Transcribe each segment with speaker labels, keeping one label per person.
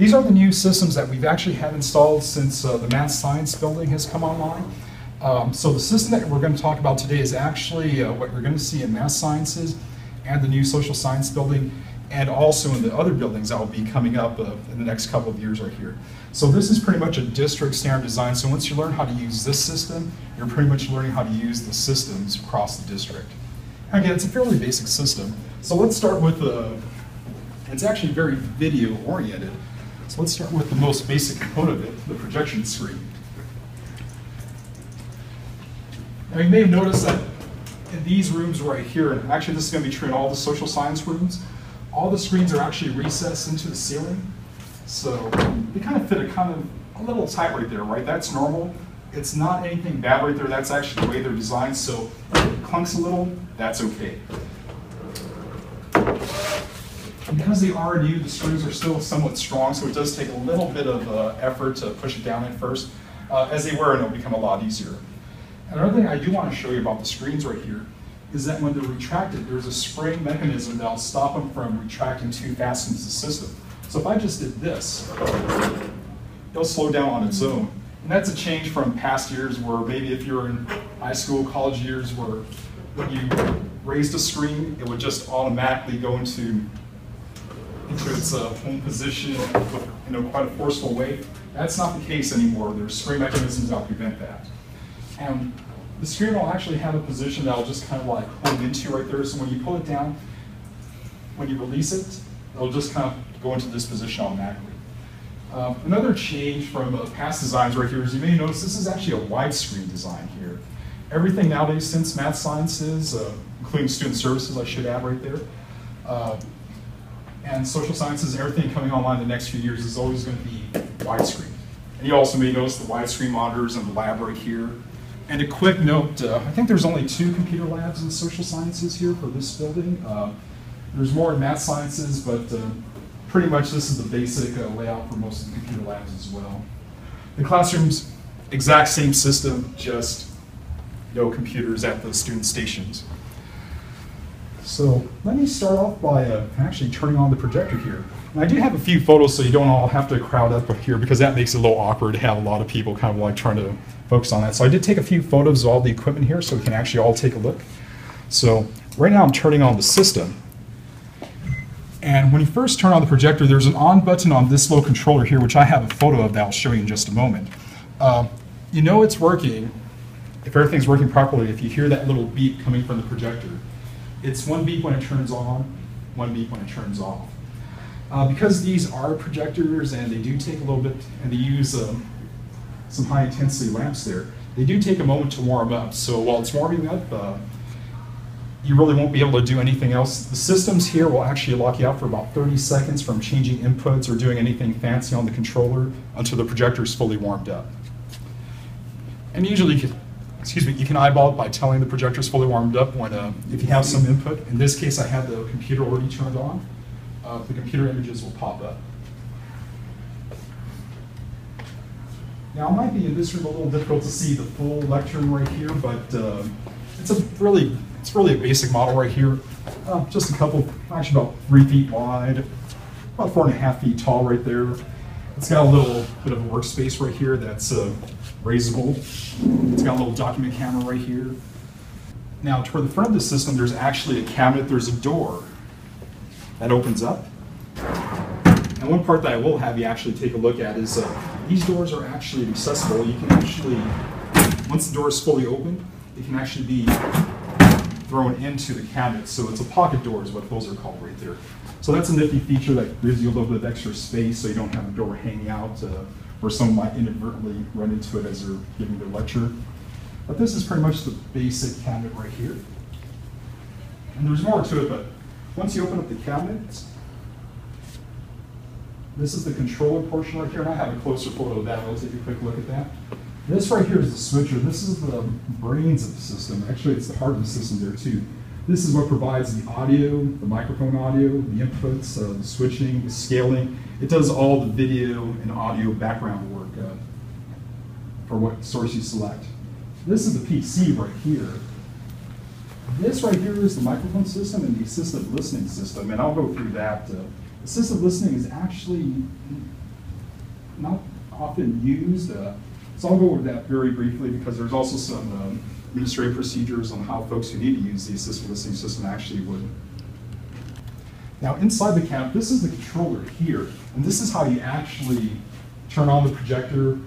Speaker 1: These are the new systems that we've actually had installed since the math science building has come online. So the system that we're going to talk about today is actually what you're going to see in math sciences and the new social science building, and also in the other buildings that will be coming up in the next couple of years right here. So this is pretty much a district standard design. So once you learn how to use this system, you're pretty much learning how to use the systems across the district. Again, it's a fairly basic system. So let's start with it's actually very video oriented. So let's start with the most basic component of it, the projection screen. Now you may have noticed that in these rooms right here, and actually this is going to be true in all the social science rooms, all the screens are actually recessed into the ceiling. So they kind of fit a little tight right there, right? That's normal. It's not anything bad right there. That's actually the way they're designed. So if it clunks a little, that's okay. Because they are new, the screws are still somewhat strong, so it does take a little bit of effort to push it down at first. As they wear, it'll become a lot easier. Another thing I do want to show you about the screens right here is that when they're retracted, there's a spring mechanism that'll stop them from retracting too fast into the system. So if I just did this, it'll slow down on its own. And that's a change from past years where maybe if you're in high school, college years, where when you raised a screen, it would just automatically go into its home position with quite a forceful way. That's not the case anymore. There's spring mechanisms that prevent that. And the screen will actually have a position that will just kind of like home into right there. So when you pull it down, when you release it, it'll just kind of go into this position automatically. Another change from past designs right here is you may notice this is actually a widescreen design here. Everything nowadays since math sciences, including student services I should add right there, and social sciences and everything coming online in the next few years is always going to be widescreen. And you also may notice the widescreen monitors in the lab right here. And a quick note, I think there's only 2 computer labs in social sciences here for this building. There's more in math sciences, but pretty much this is the basic layout for most of the computer labs as well. The classrooms, exact same system, just no computers at the student stations. So let me start off by actually turning on the projector here. And I do have a few photos so you don't all have to crowd up here because that makes it a little awkward to have a lot of people kind of like trying to focus on that. So I did take a few photos of all the equipment here so we can actually all take a look. So right now I'm turning on the system. And when you first turn on the projector, there's an on button on this little controller here, which I have a photo of that I'll show you in just a moment. You know it's working if everything's working properly if you hear that little beep coming from the projector. It's one beep when it turns on, one beep when it turns off. Because these are projectors and they do take a little bit, and they use some high intensity lamps there, they do take a moment to warm up. So while it's warming up, you really won't be able to do anything else. The systems here will actually lock you out for about 30 seconds from changing inputs or doing anything fancy on the controller until the projector is fully warmed up. And usually, you can eyeball it by telling the projector is fully warmed up when, if you have some input. In this case, I had the computer already turned on. The computer images will pop up. Now, it might be in this room a little difficult to see the full lectern right here, but it's really a basic model right here. Just a couple, actually about 3 feet wide, about 4.5 feet tall right there. It's got a little bit of a workspace right here that's raisable. It's got a little document camera right here. Now, toward the front of the system, there's actually a cabinet. There's a door that opens up. And one part that I will have you actually take a look at is these doors are actually accessible. You can actually, once the door is fully opened, it can actually be thrown into the cabinet. So it's a pocket door is what those are called right there. So that's a nifty feature that gives you a little bit of extra space so you don't have the door hanging out where someone might inadvertently run into it as they're giving their lecture. But this is pretty much the basic cabinet right here. And there's more to it, but once you open up the cabinet, this is the controller portion right here, and I have a closer photo of that. I'll take a quick look at that. This right here is the switcher. This is the brains of the system. Actually, it's the heart of the system there too. This is what provides the audio, the microphone audio, the inputs, the switching, the scaling. It does all the video and audio background work for what source you select. This is the PC right here. This right here is the microphone system and the assistive listening system, and I'll go through that. Assistive listening is actually not often used. So I'll go over that very briefly because there's also some administrative procedures on how folks who need to use the assistive listening system actually would. Now inside the cabinet, this is the controller here, and this is how you actually turn on the projector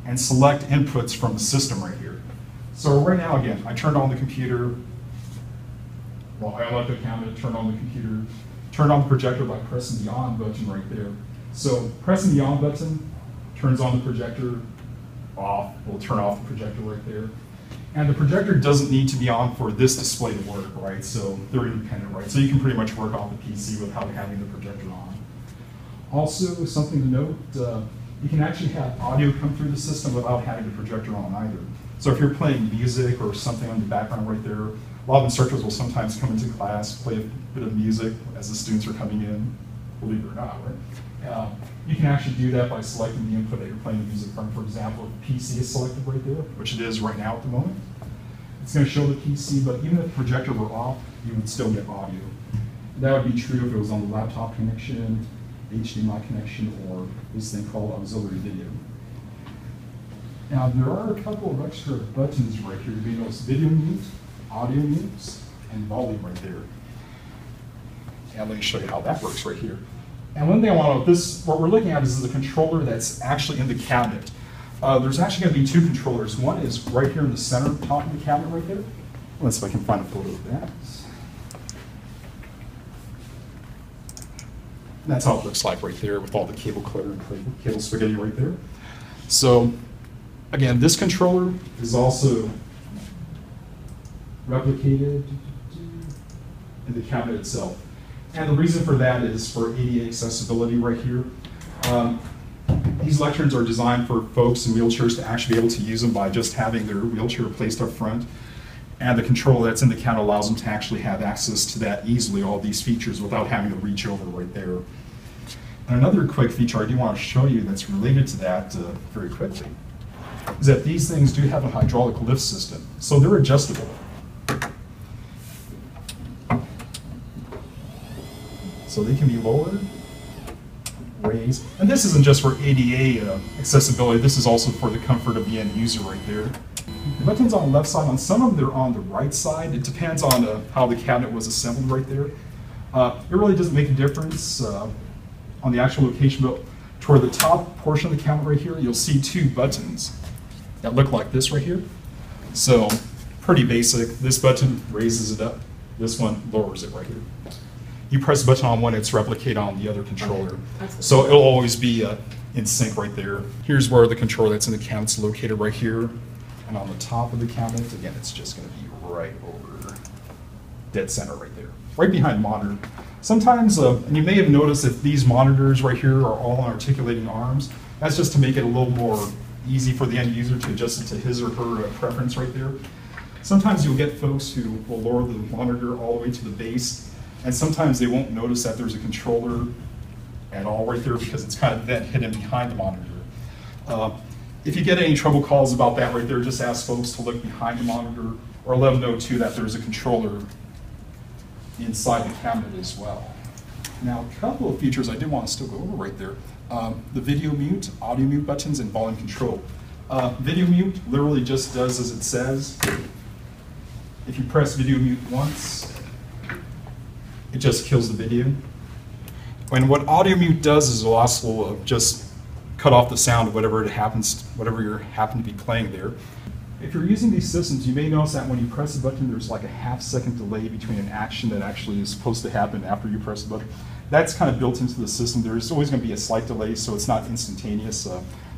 Speaker 1: and select inputs from the system right here. So right now, again, I turned on the computer. Well, I unlocked the cabinet, turned on the computer, turned on the projector by pressing the on button right there. So pressing the on button turns on the projector, off, will turn off the projector right there. And the projector doesn't need to be on for this display to work, right? So they're independent, right? So you can pretty much work off the PC without having the projector on. Also, something to note, you can actually have audio come through the system without having the projector on either. So if you're playing music or something on the background right there, a lot of instructors will sometimes come into class, play a bit of music as the students are coming in, believe it or not, right? You can actually do that by selecting the input that you're playing the music from. For example, if the PC is selected right there, which it is right now at the moment, it's going to show the PC, but even if the projector were off, you would still get audio. That would be true if it was on the laptop connection, HDMI connection, or this thing called auxiliary video. Now, there are a couple of extra buttons right here. You notice video mute, audio mute, and volume right there. And let me show you how that works right here. And one thing I want to know, what we're looking at is a controller that's actually in the cabinet. There's actually going to be two controllers. One is right here in the center top of the cabinet right there. Let's see if I can find a photo of that. That's how it looks like right there with all the cable clutter and cable spaghetti right there. So again, this controller is also replicated in the cabinet itself. And the reason for that is for ADA accessibility right here. These lecterns are designed for folks in wheelchairs to actually be able to use them by just having their wheelchair placed up front. And the controller that's in the cabinet allows them to actually have access to that easily, all these features, without having to reach over right there. And another quick feature I do want to show you that's related to that very quickly is that these things do have a hydraulic lift system. So they're adjustable. So they can be lowered, raised. And this isn't just for ADA accessibility, this is also for the comfort of the end user right there. The buttons on the left side, on some of them they're on the right side. It depends on how the cabinet was assembled right there. It really doesn't make a difference on the actual location, but toward the top portion of the cabinet right here, you'll see two buttons that look like this right here. So pretty basic. This button raises it up. This one lowers it right here. You press the button on one, it's replicated on the other controller. Okay. So it'll always be in sync right there. Here's where the controller that's in the cabinet's located right here. And on the top of the cabinet, again, it's just going to be right over dead center right there, right behind the monitor. Sometimes, and you may have noticed that these monitors right here are all on articulating arms. That's just to make it a little more easy for the end user to adjust it to his or her preference right there. Sometimes you'll get folks who will lower the monitor all the way to the base, and sometimes they won't notice that there's a controller at all right there because it's kind of then hidden behind the monitor. If you get any trouble calls about that right there, just ask folks to look behind the monitor, or let them know too that there's a controller inside the cabinet as well. Now, a couple of features I did want to still go over right there. The video mute, audio mute buttons, and volume control. Video mute literally just does as it says. If you press video mute once, it just kills the video. And what audio mute does is it'll also just cut off the sound of whatever you happen to be playing there. If you're using these systems, you may notice that when you press a button, there's like a half-second delay between an action that actually is supposed to happen after you press the button. That's kind of built into the system. There's always going to be a slight delay, so it's not instantaneous.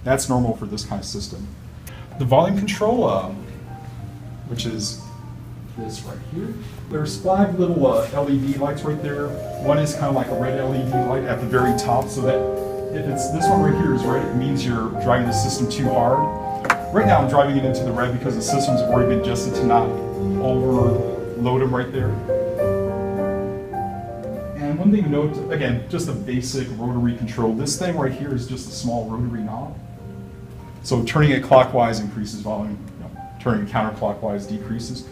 Speaker 1: That's normal for this kind of system. The volume control, which is this right here. There's 5 little LED lights right there. One is kind of like a red LED light at the very top, so that if it's this one right here is red, it means you're driving the system too hard. Right now I'm driving it into the red because the system's already been adjusted to not overload them right there. And one thing to note, again, just a basic rotary control. This thing right here is just a small rotary knob. So turning it clockwise increases volume, turning it counterclockwise decreases.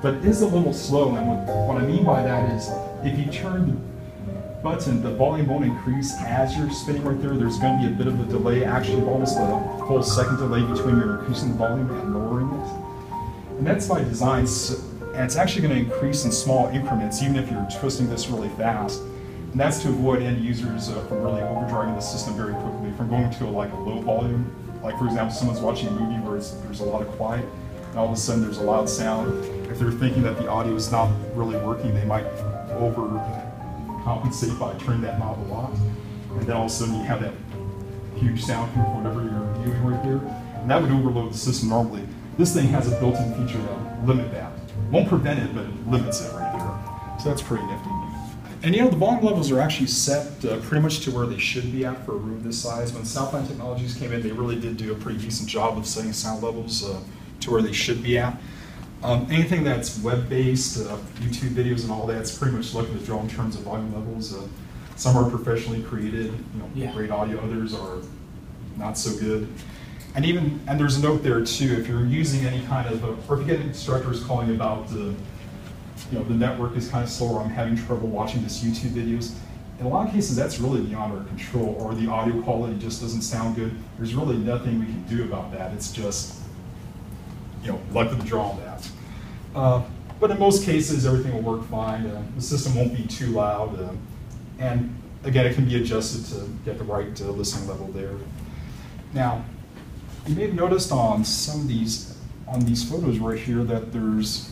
Speaker 1: But it is a little slow, and what I mean by that is if you turn button, the volume won't increase as you're spinning right there. There's going to be a bit of a delay, actually almost a full second delay between your increasing the volume and lowering it. And that's by design, and it's actually going to increase in small increments, even if you're twisting this really fast. And that's to avoid end users from really overdriving the system very quickly, from going to like a low volume. Like for example, someone's watching a movie where there's a lot of quiet, and all of a sudden there's a loud sound. If they're thinking that the audio is not really working, they might overcompensate by turning that knob a lot. And then all of a sudden you have that huge sound from whatever you're viewing right there. And that would overload the system normally. This thing has a built-in feature that will limit that. Won't prevent it, but it limits it right there. So that's pretty nifty. And you know, the volume levels are actually set pretty much to where they should be at for a room this size. When Southland Technologies came in, they really did do a pretty decent job of setting sound levels to where they should be at. Anything that's web-based, YouTube videos and all that, it's pretty much lucky to draw in terms of volume levels. Some are professionally created, great audio, others are not so good. And there's a note there too, if you're using any kind of, or if you get instructors calling about the network is kind of slow, or I'm having trouble watching this YouTube videos. In a lot of cases, that's really beyond our control, or the audio quality just doesn't sound good. There's really nothing we can do about that. It's just, luck of the draw on that. But in most cases, everything will work fine. The system won't be too loud. And again, it can be adjusted to get the right listening level there. Now, you may have noticed on some of these photos right here that there's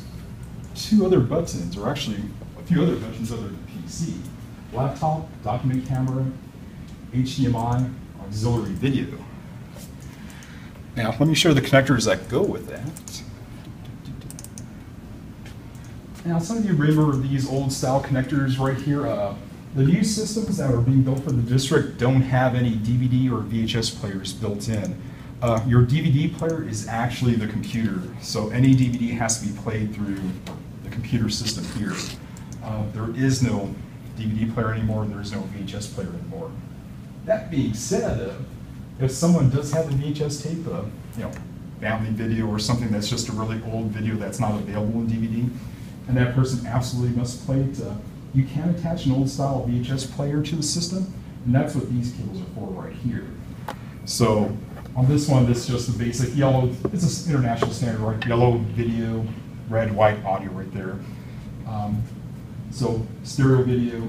Speaker 1: two other buttons, or actually a few other buttons other than PC. Laptop, document camera, HDMI, auxiliary video. Now, let me show the connectors that go with that. Now, some of you remember these old style connectors right here. The new systems that are being built for the district don't have any DVD or VHS players built in. Your DVD player is actually the computer, so any DVD has to be played through the computer system here. There is no DVD player anymore, and there is no VHS player anymore. That being said, if someone does have a VHS tape, family video or something that's just a really old video that's not available in DVD, and that person absolutely must play it, you can attach an old style VHS player to the system, and that's what these cables are for right here. So on this one, this is just the basic yellow, it's an international standard, right? Yellow video, red, white audio right there. So stereo video,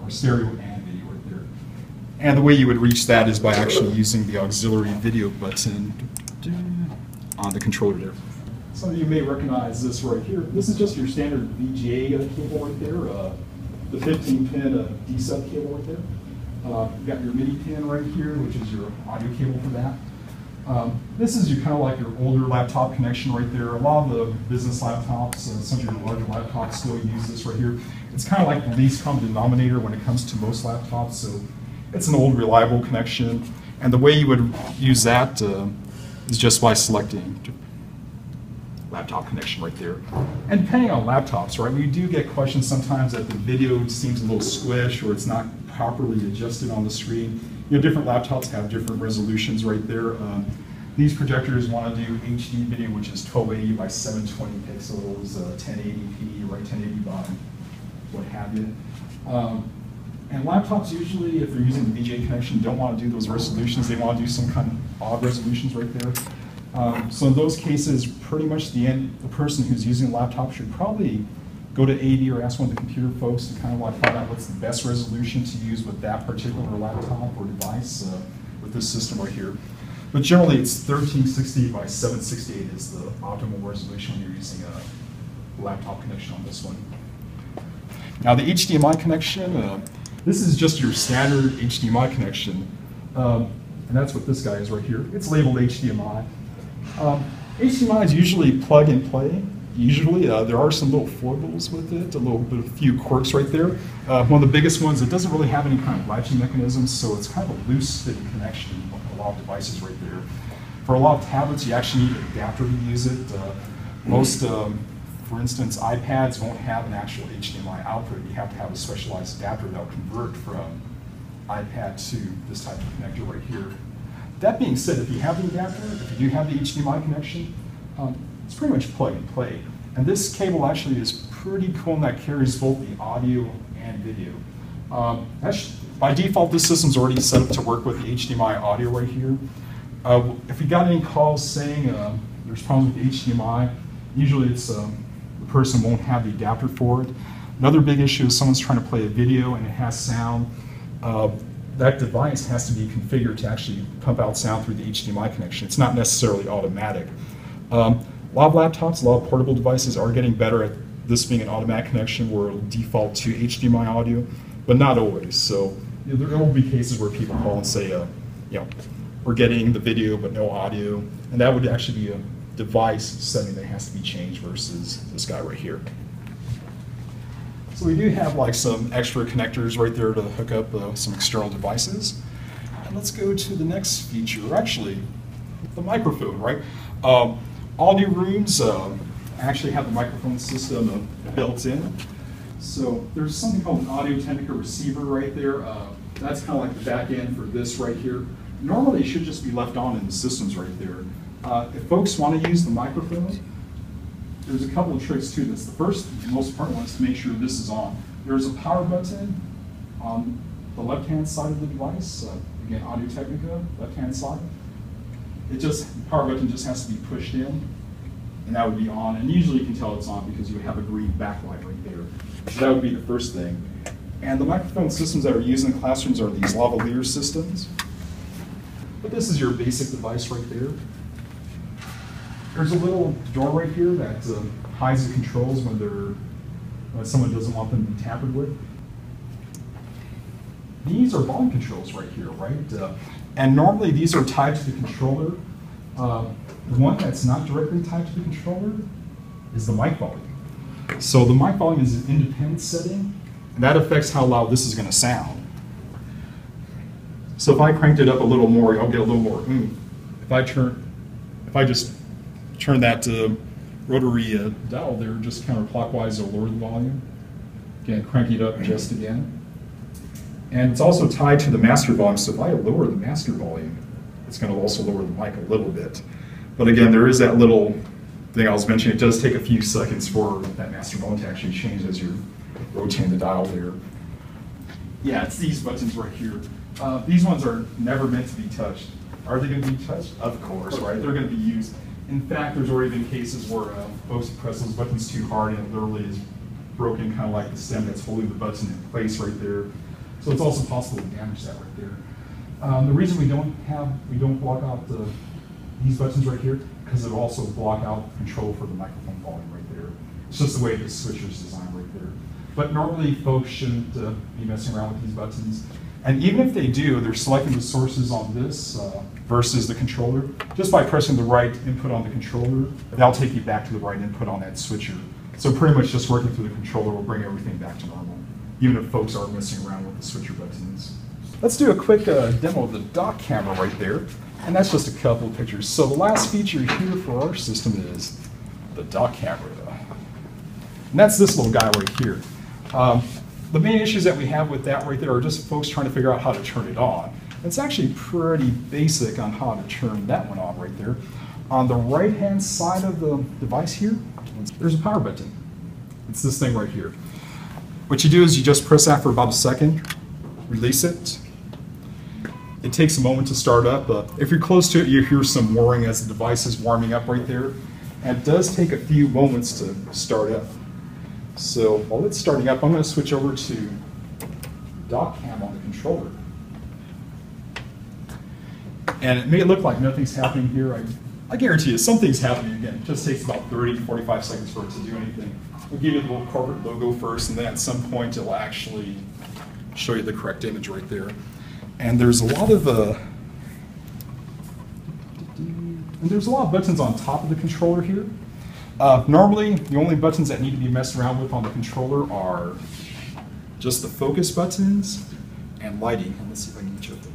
Speaker 1: or stereo and video right there. And the way you would reach that is by actually using the auxiliary video button on the controller there. Some of you may recognize this right here. This is just your standard VGA cable right there, the 15-pin D-sub cable right there. You've got your MIDI pin right here, which is your audio cable for that. This is kind of like your older laptop connection right there. A lot of the business laptops, some of your larger laptops still use this right here. It's kind of like the least common denominator when it comes to most laptops, so it's an old reliable connection. And the way you would use that is just by selecting laptop connection right there. And depending on laptops, right, we do get questions sometimes that the video seems a little squish or it's not properly adjusted on the screen. Different laptops have different resolutions right there. These projectors want to do HD video, which is 1280 by 720 pixels, 1080p, right, 1080 by what have you. And laptops usually, if they're using the VGA connection, don't want to do those resolutions. They want to do some kind of odd resolutions right there. So in those cases, pretty much the person who's using a laptop should probably go to AV or ask one of the computer folks to kind of find out what's the best resolution to use with that particular laptop or device with this system right here. But generally, it's 1360 by 768 is the optimal resolution when you're using a laptop connection on this one. Now the HDMI connection, this is just your standard HDMI connection. And that's what this guy is right here. It's labeled HDMI. HDMI is usually plug and play. Usually, there are some little foibles with it, a few quirks right there. One of the biggest ones, it doesn't really have any kind of latching mechanism, so it's kind of a loose fitting connection on a lot of devices right there. For a lot of tablets, you actually need an adapter to use it. Most, for instance, iPads won't have an actual HDMI output. You have to have a specialized adapter that will convert from iPad to this type of connector right here. That being said, if you have the adapter, if you do have the HDMI connection, it's pretty much plug and play. And this cable actually is pretty cool in that carries both the audio and video. By default, this system's already set up to work with the HDMI audio right here. If we got any calls saying there's problems with the HDMI, usually it's the person won't have the adapter for it. Another big issue is someone's trying to play a video and it has sound. That device has to be configured to actually pump out sound through the HDMI connection. It's not necessarily automatic. A lot of laptops, a lot of portable devices are getting better at this being an automatic connection where it'll default to HDMI audio, but not always. So there will be cases where people call and say, we're getting the video but no audio, and that would actually be a device setting that has to be changed versus this guy right here. So we do have like some extra connectors right there to hook up some external devices. And let's go to the next feature, actually, the microphone, right? All new rooms actually have the microphone system built in. So there's something called an Audio Technica receiver right there. That's kind of like the back end for this right here. Normally it should just be left on in the systems right there. If folks want to use the microphone, there's a couple of tricks to this. The first, most important one is to make sure this is on. There's a power button on the left-hand side of the device. Again, Audio Technica, left-hand side. The power button just has to be pushed in, and that would be on. And usually you can tell it's on because you have a green backlight right there. So that would be the first thing. And the microphone systems that are used in classrooms are these lavalier systems. But this is your basic device right there. There's a little door right here that hides the controls when someone doesn't want them to be tampered with. These are volume controls right here, right? And normally these are tied to the controller. The one that's not directly tied to the controller is the mic volume. So the mic volume is an independent setting, and that affects how loud this is going to sound. So if I cranked it up a little more, I'll get a little more oomph. If I just turn that rotary dial there just counterclockwise, it'll lower the volume. Again, crank it up just again. And it's also tied to the master volume, so if I lower the master volume, it's going to also lower the mic a little bit. But again, there is that little thing I was mentioning. It does take a few seconds for that master volume to actually change as you're rotating the dial there. Yeah, it's these buttons right here. These ones are never meant to be touched. Are they going to be touched? Of course, right? They're going to be used. In fact, there's already been cases where folks press those buttons too hard and it literally is broken, kind of like the stem that's holding the button in place right there. So it's also possible to damage that right there. The reason we don't block out these buttons right here, because it'll also block out control for the microphone volume right there. It's just the way the switcher's designed right there. But normally folks shouldn't be messing around with these buttons. And even if they do, they're selecting the sources on this versus the controller. Just by pressing the right input on the controller, that'll take you back to the right input on that switcher. So pretty much just working through the controller will bring everything back to normal, even if folks are messing around with the switcher buttons. Let's do a quick demo of the dock camera right there. And that's just a couple of pictures. So the last feature here for our system is the dock camera. And that's this little guy right here. The main issues that we have with that right there are just folks trying to figure out how to turn it on. It's actually pretty basic on how to turn that one on right there. On the right-hand side of the device here, there's a power button. It's this thing right here. What you do is you just press that for about a second, release it. It takes a moment to start up. If you're close to it, you hear some whirring as the device is warming up right there. And it does take a few moments to start up. So while it's starting up, I'm going to switch over to dock cam on the controller. And it may look like nothing's happening here. I guarantee you something's happening again. It just takes about 30 to 45 seconds for it to do anything. We'll give you the little corporate logo first, and then at some point it'll actually show you the correct image right there. And there's a lot of buttons on top of the controller here. Normally, the only buttons that need to be messed around with on the controller are just the focus buttons and lighting. And let's see if I can get you up there.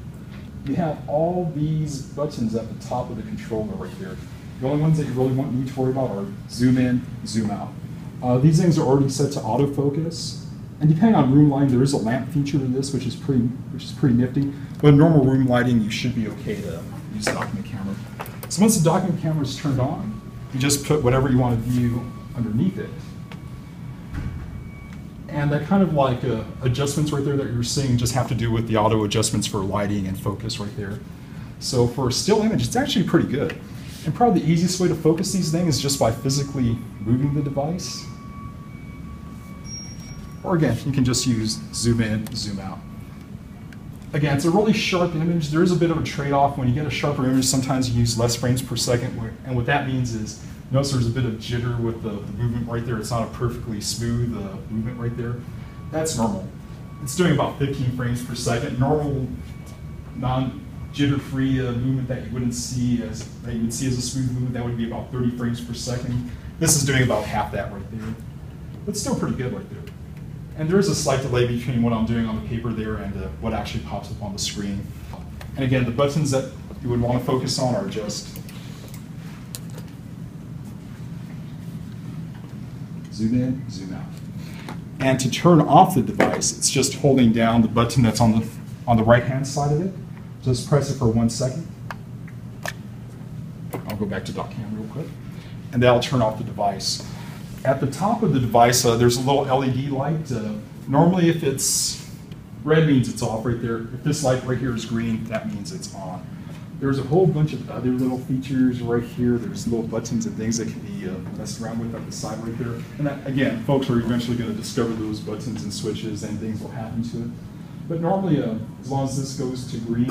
Speaker 1: You have all these buttons at the top of the controller right there. The only ones that you really need to worry about are zoom in, zoom out. These things are already set to autofocus. And depending on room lighting, there is a lamp feature to this, which is pretty nifty. But in normal room lighting, you should be okay to use the document camera. So once the document camera is turned on, you just put whatever you want to view underneath it. And that kind of like adjustments right there that you're seeing just have to do with the auto adjustments for lighting and focus right there. So for a still image, it's actually pretty good. And probably the easiest way to focus these things is just by physically moving the device. Or again, you can just use zoom in, zoom out. Again, it's a really sharp image. There is a bit of a trade-off. When you get a sharper image, sometimes you use less frames per second. And what that means is, notice there's a bit of jitter with the movement right there. It's not a perfectly smooth movement right there. That's normal. It's doing about 15 frames per second. Normal, non-jitter-free movement that you would see as a smooth movement, that would be about 30 frames per second. This is doing about half that right there. But still pretty good right there. And there is a slight delay between what I'm doing on the paper there and what actually pops up on the screen. And again, the buttons that you would want to focus on are just zoom in, zoom out. And to turn off the device, it's just holding down the button that's on the right-hand side of it. Just press it for 1 second. I'll go back to .cam real quick. And that'll turn off the device. At the top of the device, there's a little LED light. Normally, if it's red, means it's off right there. If this light right here is green, that means it's on. There's a whole bunch of other little features right here. There's little buttons and things that can be messed around with at the side right there. And that, again, folks are eventually going to discover those buttons and switches and things will happen to it. But normally, as long as this goes to green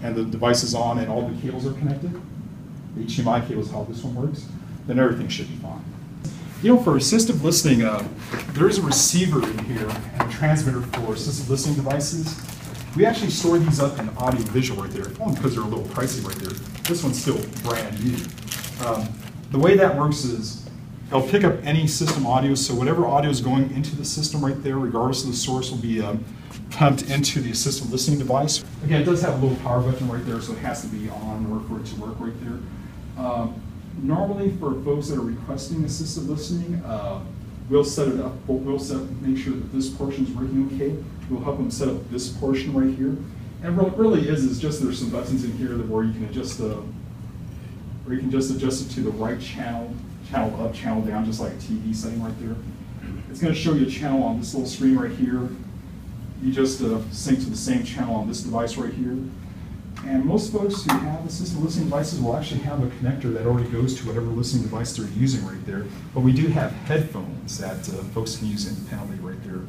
Speaker 1: and the device is on and all the cables are connected, the HDMI cable is how this one works, then everything should be fine. You know, for assistive listening, there is a receiver in here and a transmitter for assistive listening devices. We actually store these up in Audiovisual right there, only because they're a little pricey right there. This one's still brand new. The way that works is it'll pick up any system audio, so whatever audio is going into the system right there, regardless of the source, will be pumped into the assistive listening device. Again, it does have a little power button right there, so it has to be on in order for it to work right there. Normally, for folks that are requesting assistive listening, we'll set it up. We'll make sure that this portion is working okay. We'll help them set up this portion right here. And what it really is just there's some buttons in here where you can adjust adjust it to the right channel up, channel down, just like a TV setting right there. It's going to show you a channel on this little screen right here. You just sync to the same channel on this device right here. And most folks who have assistive listening devices will actually have a connector that already goes to whatever listening device they're using right there. But we do have headphones that folks can use independently right there.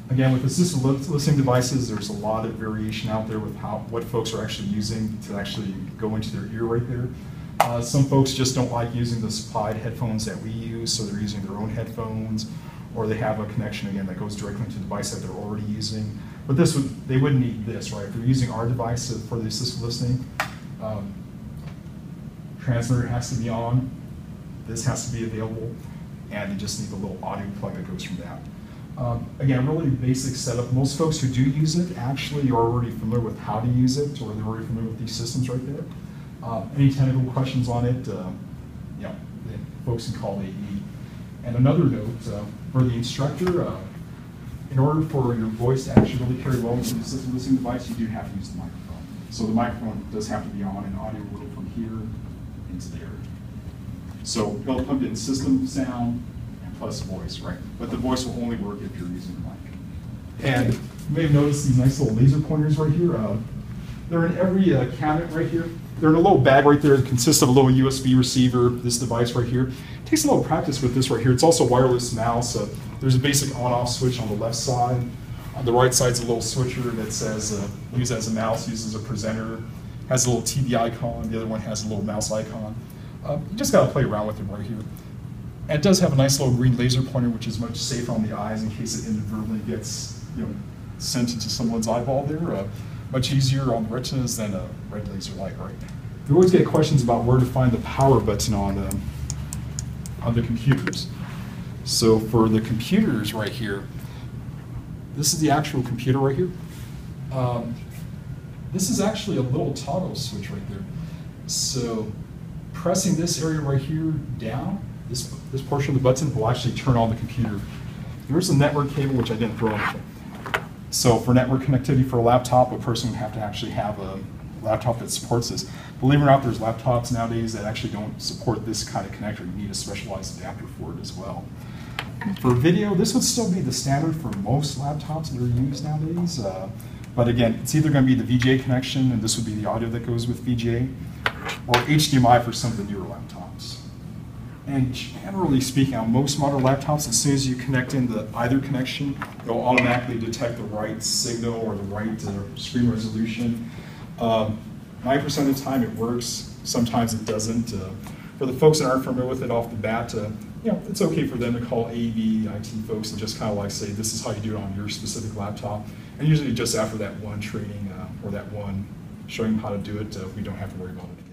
Speaker 1: Again, with assistive listening devices, there's a lot of variation out there with what folks are actually using to actually go into their ear right there. Some folks just don't like using the supplied headphones that we use, so they're using their own headphones, or they have a connection, again, that goes directly to the device that they're already using. But they wouldn't need this, right? If they're using our device for the assistive listening, transmitter has to be on, this has to be available, and you just need the little audio plug that goes from that. Again, really basic setup. Most folks who do use it actually are already familiar with how to use it, or they're already familiar with these systems right there. Any technical questions on it, folks can call AE. And another note, for the instructor, in order for your voice to actually really carry well with the assistive listening device, you do have to use the microphone. So the microphone does have to be on, and audio will go from here into there. So it'll plug in system sound and plus voice, right? But the voice will only work if you're using the mic. And you may have noticed these nice little laser pointers right here. They're in every cabinet right here. They're in a little bag right there that consists of a little USB receiver, this device right here. It takes a little practice with this right here. It's also a wireless mouse. There's a basic on-off switch on the left side. On the right side's a little switcher that says use as a mouse, use as a presenter. Has a little TV icon. The other one has a little mouse icon. You just got to play around with it right here. And it does have a nice little green laser pointer, which is much safer on the eyes in case it inadvertently gets sent into someone's eyeball there. Much easier on the retinas than a red laser light, right? We always get questions about where to find the power button on the computers. So for the computers right here, this is the actual computer right here. This is actually a little toggle switch right there. So pressing this area right here down, this portion of the button will actually turn on the computer. There's a network cable, which I didn't throw in. So for network connectivity for a laptop, a person would have to actually have a laptop that supports this. Believe it or not, there's laptops nowadays that actually don't support this kind of connector. You need a specialized adapter for it as well. For video, this would still be the standard for most laptops that are used nowadays. But again, it's either going to be the VGA connection, and this would be the audio that goes with VGA, or HDMI for some of the newer laptops. And generally speaking, on most modern laptops, as soon as you connect in either connection, it'll automatically detect the right signal or the right screen resolution. 90% of the time it works, sometimes it doesn't. For the folks that aren't familiar with it off the bat, it's okay for them to call AV, IT folks and just kind of like say, this is how you do it on your specific laptop. And usually just after that one training or that one showing them how to do it, we don't have to worry about it.